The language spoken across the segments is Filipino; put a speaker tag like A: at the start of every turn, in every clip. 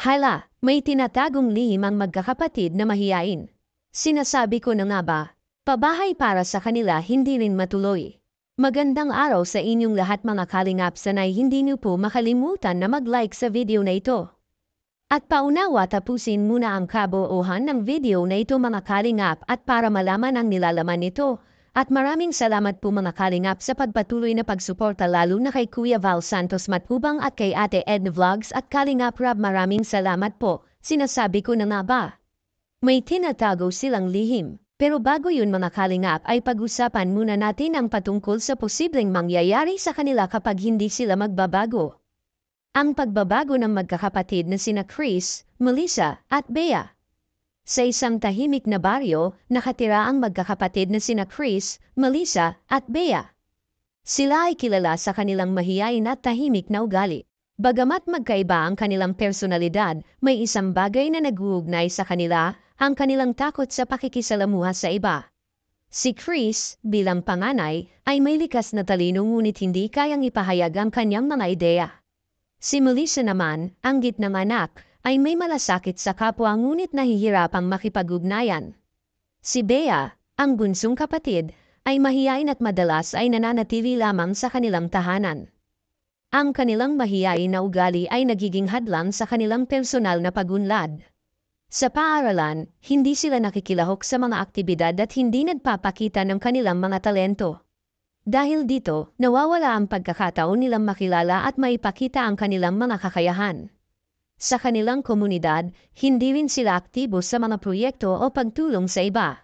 A: Hala, may tinatagong lihim ang magkakapatid na mahiyain. Sinasabi ko na nga ba, pabahay para sa kanila hindi rin matuloy. Magandang araw sa inyong lahat mga kalingap, sanay hindi niyo po makalimutan na mag-like sa video na ito. At paunawa tapusin muna ang kabuuan ng video na ito mga kalingap at para malaman ang nilalaman nito. At maraming salamat po mga kalingap sa pagpatuloy na pagsuporta lalo na kay Kuya Val Santos Matubang at kay Ate Edna Vlogs at Kalingap Rab, maraming salamat po. Sinasabi ko na nga ba, may tinatago silang lihim. Pero bago yun mga kalingap ay pag-usapan muna natin ang patungkol sa posibleng mangyayari sa kanila kapag hindi sila magbabago. Ang pagbabago ng magkakapatid na sina Chris, Melissa at Bea. Sa isang tahimik na baryo, nakatira ang magkakapatid na sina Chris, Melissa at Bea. Sila ay kilala sa kanilang mahiyain at tahimik na ugali. Bagamat magkaiba ang kanilang personalidad, may isang bagay na nag-uugnay sa kanila, ang kanilang takot sa pakikisalamuha sa iba. Si Chris, bilang panganay, ay may likas na talino ngunit hindi kayang ipahayag ang kanyang mga ideya. Si Melissa naman, ang gitnang anak, ay may malasakit sa kapwa ngunit nahihirapang makipag-ugnayan. Si Bea, ang bunsong kapatid, ay mahiyain at madalas ay nananatili lamang sa kanilang tahanan. Ang kanilang mahiyain na ugali ay nagiging hadlang sa kanilang personal na pagunlad. Sa paaralan, hindi sila nakikilahok sa mga aktibidad at hindi nagpapakita ng kanilang mga talento. Dahil dito, nawawala ang pagkakataon nilang makilala at maipakita ang kanilang mga kakayahan. Sa kanilang komunidad, hindi rin sila aktibo sa mga proyekto o pagtulong sa iba.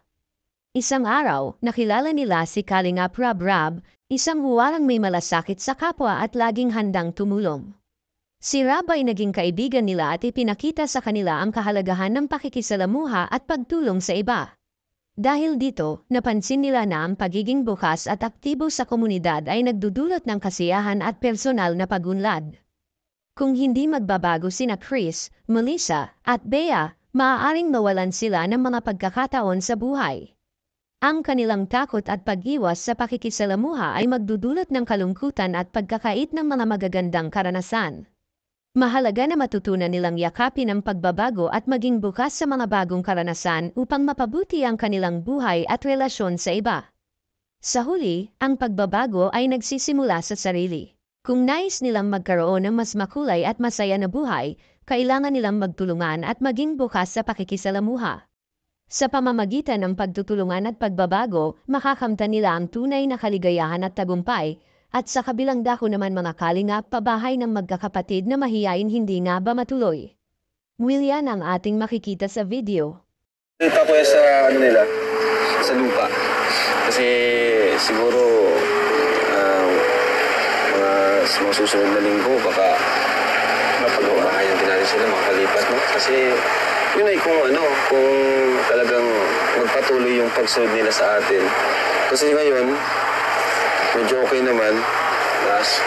A: Isang araw, nakilala nila si Kalingap Rab, isang huwarang may malasakit sa kapwa at laging handang tumulong. Si Rab ay naging kaibigan nila at ipinakita sa kanila ang kahalagahan ng pakikisalamuha at pagtulong sa iba. Dahil dito, napansin nila na ang pagiging bukas at aktibo sa komunidad ay nagdudulot ng kasiyahan at personal na pagunlad. Kung hindi magbabago sina Chris, Melissa, at Bea, maaaring mawalan sila ng mga pagkakataon sa buhay. Ang kanilang takot at pag-iwas sa pakikisalamuha ay magdudulot ng kalungkutan at pagkakait ng mga magagandang karanasan. Mahalaga na matutunan nilang yakapin ang pagbabago at maging bukas sa mga bagong karanasan upang mapabuti ang kanilang buhay at relasyon sa iba. Sa huli, ang pagbabago ay nagsisimula sa sarili. Kung nais nilang magkaroon ng mas makulay at masaya na buhay, kailangan nilang magtulungan at maging bukas sa pakikisalamuha. Sa pamamagitan ng pagtutulungan at pagbabago, makakamtan nila ang tunay na kaligayahan at tagumpay. At sa kabilang dako naman mga kalingap, pabahay ng magkakapatid na mahiyain hindi nga ba matuloy? William ang ating makikita sa video.
B: Kita ko sa nila, sa lupa. Kasi siguro mga susunod na linggo baka mapag-umahayan din natin sila makalipat, no? Kasi yun ay kung talagang magpatuloy yung pagsunod nila sa atin. Kasi ngayon, medyo okay naman,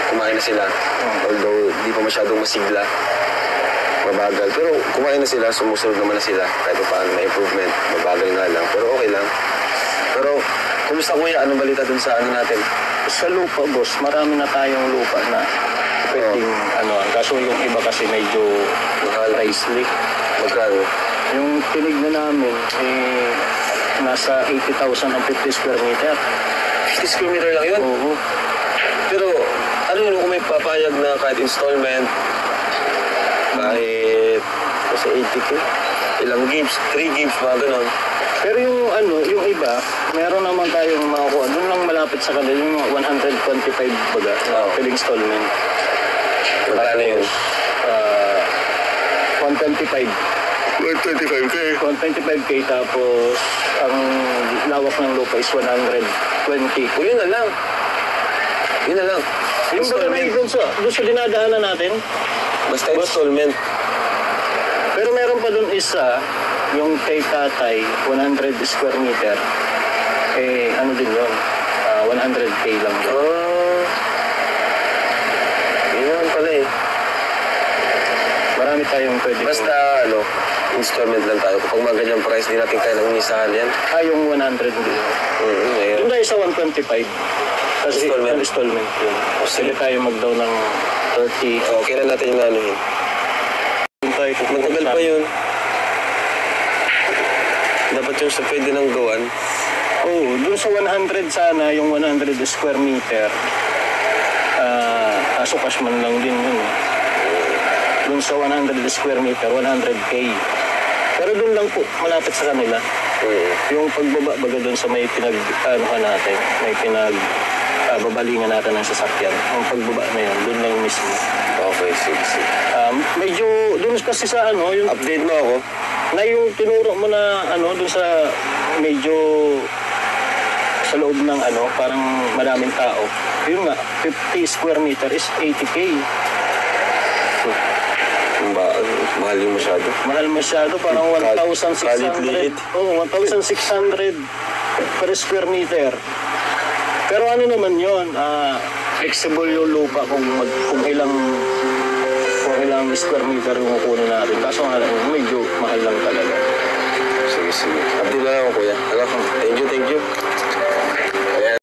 B: kumain na sila. Although di pa masyadong masigla, mabagal. Pero kumain na sila, sumusunod naman na sila. Kahit paano may improvement, mabagal nga lang. Pero okay lang. Pero kumusta kuya? Anong balita dun sa natin?
C: Sa lupa, boss, marami na tayong lupa na pwedeng kaso yung iba kasi medyo pricey.
B: Magkano?
C: Yung tinignan namin, nasa 80,000 ang 50 square meter.
B: 50 square meter lang yun?
C: Oo.
B: Pero ano yun kung may papayag na kahit installment, kahit kasi 80k, ilang gigs, 3 gigs, mga ganun.
C: Pero yung iba, meron naman tayong makakuha. Doon lang malapit sa kanila, yung 125 baga, per installment.
B: Magkano yun?
C: 125.
B: 125k?
C: 125k, tapos ang lawak ng lupa is 120.
B: O yun na lang. Yun na lang.
C: Yung baga na doon sa dinadaanan natin.
B: Basta installment.
C: Pero meron pa doon isa, yung kay tatay, 100 square meter. Ano din yun? 100k lang yun.
B: Yun naman pala eh.
C: Marami tayong pwede.
B: Basta installment lang tayo. Kapag mga ganyang price, di natin kaya nang unisahan yan.
C: Yung 100 din. Doon tayo sa 125. Kasi installment yun. Sige tayo mag-down ng 30.
B: Kailan natin yung anuhin?
C: Doon tayo
B: Matagal pa yun. Dapat yung sa pwede nang gawan.
C: Oo, dun sa 100 sana, yung 100 square meter, kaso cash man lang din yun. Dun sa 100 square meter, 100K. Pero dun lang po, malapit sa kanila. Yung pagbaba baga dun sa may natin, may babalingan natin ng sasakyan. Ang pagbaba na yun, dun lang mismo.
B: Okay, sige.
C: Medyo, dun kasi sa yung
B: Update mo ako.
C: na yung tinuro mo na dun sa medyo sa loob ng parang maraming tao. Yun nga, 50 square meter is 80K.
B: Mahal yung masyado.
C: Mahal masyado, parang 1,600.
B: Kalit-liit.
C: Oo, 1,600 per square meter. Pero ano naman yun, flexible yung lupa kung ilang square meter yung kukunin natin. Kaso nga lang, medyo mahal lang talaga.
B: Sige. Update lang ako, kuya. Enjoy